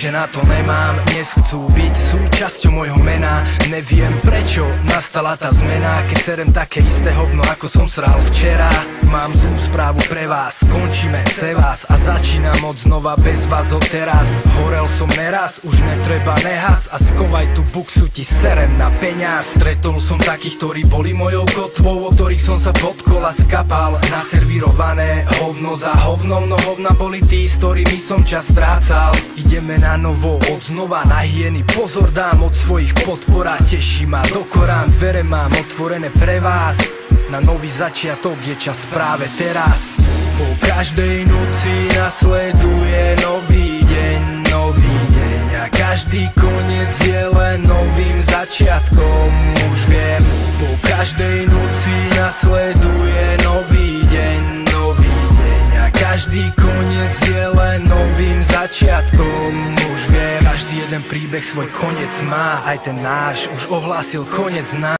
ešte na to nemám. Dnes chcú byť súčasťou môjho mena. Neviem prečo nastala tá zmena, keď serem také isté hovno ako som sral včera. Mám zlú správu pre vás, skončíme se vás a začínam od znova bez vás od teraz. Horel som neraz, už netreba nehas a skovaj tú buksu, ti serem na peňaz. Stretol som takých, ktorí boli mojou kotvou, o ktorých som sa pod kola skapal. Naservírované hovno za hovnom, no hovna boli tí, s ktorými som čas strácal. Ideme na novo, od znova na hyeny, pozor dám od svojich podpor a teší ma do Korán. Dvere mám otvorené pre vás, na nový začiatok je čas práve teraz. Po každej noci nasleduje nový deň, nový deň a každý koniec je len novým začiatkom, už viem. Po každej noci nasleduje nový deň, nový deň a každý koniec je len novým začiatkom, už viem. Každý jeden príbeh svoj koniec má, aj ten náš už ohlásil koniec nám.